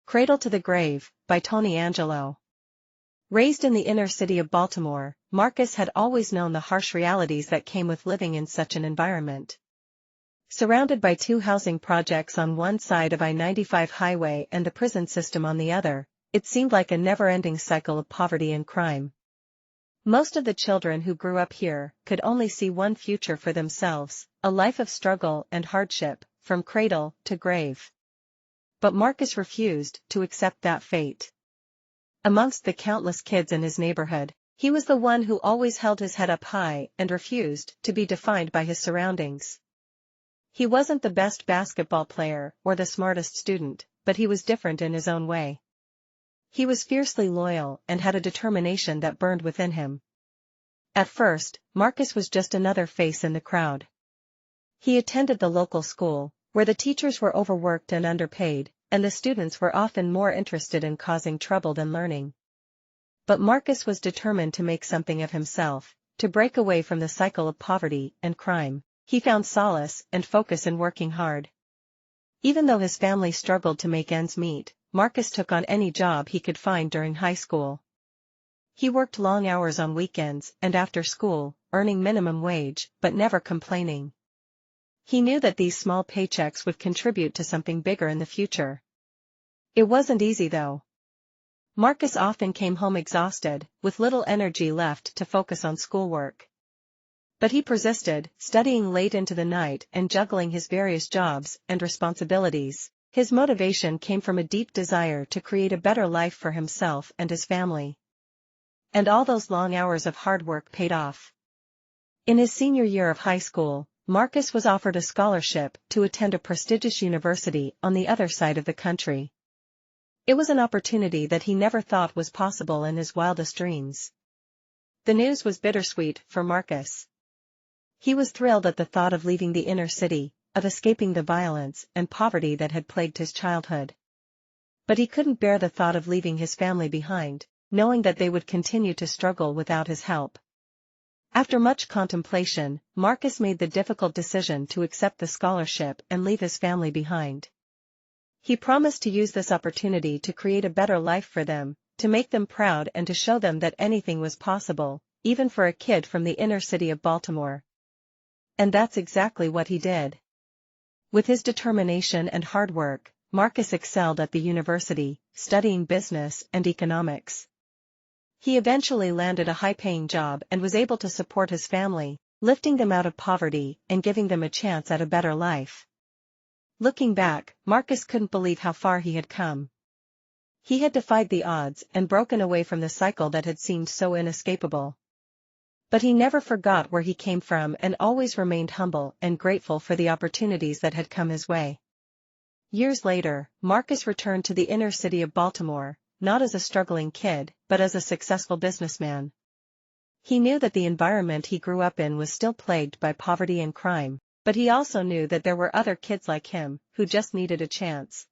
Cradle to the Grave, by Tony Angelo. Raised in the inner city of Baltimore, Marcus had always known the harsh realities that came with living in such an environment. Surrounded by two housing projects on one side of I-95 highway and the prison system on the other, it seemed like a never-ending cycle of poverty and crime. Most of the children who grew up here could only see one future for themselves, a life of struggle and hardship, from cradle to grave. But Marcus refused to accept that fate. Amongst the countless kids in his neighborhood, he was the one who always held his head up high and refused to be defined by his surroundings. He wasn't the best basketball player or the smartest student, but he was different in his own way. He was fiercely loyal and had a determination that burned within him. At first, Marcus was just another face in the crowd. He attended the local school, where the teachers were overworked and underpaid, and the students were often more interested in causing trouble than learning. But Marcus was determined to make something of himself, to break away from the cycle of poverty and crime. He found solace and focus in working hard. Even though his family struggled to make ends meet, Marcus took on any job he could find during high school. He worked long hours on weekends and after school, earning minimum wage, but never complaining. He knew that these small paychecks would contribute to something bigger in the future. It wasn't easy though. Marcus often came home exhausted, with little energy left to focus on schoolwork. But he persisted, studying late into the night and juggling his various jobs and responsibilities. His motivation came from a deep desire to create a better life for himself and his family. And all those long hours of hard work paid off. In his senior year of high school, Marcus was offered a scholarship to attend a prestigious university on the other side of the country. It was an opportunity that he never thought was possible in his wildest dreams. The news was bittersweet for Marcus. He was thrilled at the thought of leaving the inner city, of escaping the violence and poverty that had plagued his childhood. But he couldn't bear the thought of leaving his family behind, knowing that they would continue to struggle without his help. After much contemplation, Marcus made the difficult decision to accept the scholarship and leave his family behind. He promised to use this opportunity to create a better life for them, to make them proud and to show them that anything was possible, even for a kid from the inner city of Baltimore. And that's exactly what he did. With his determination and hard work, Marcus excelled at the university, studying business and economics. He eventually landed a high-paying job and was able to support his family, lifting them out of poverty and giving them a chance at a better life. Looking back, Marcus couldn't believe how far he had come. He had defied the odds and broken away from the cycle that had seemed so inescapable. But he never forgot where he came from and always remained humble and grateful for the opportunities that had come his way. Years later, Marcus returned to the inner city of Baltimore, not as a struggling kid, but as a successful businessman. He knew that the environment he grew up in was still plagued by poverty and crime, but he also knew that there were other kids like him, who just needed a chance.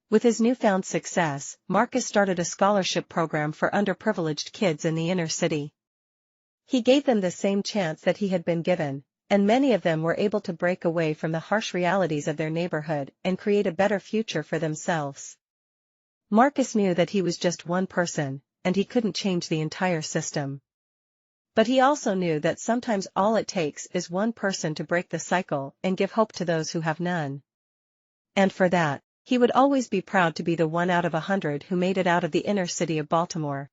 With his newfound success, Marcus started a scholarship program for underprivileged kids in the inner city. He gave them the same chance that he had been given, and many of them were able to break away from the harsh realities of their neighborhood and create a better future for themselves. Marcus knew that he was just one person, and he couldn't change the entire system. But he also knew that sometimes all it takes is one person to break the cycle and give hope to those who have none. And for that, he would always be proud to be the one out of 100 who made it out of the inner city of Baltimore.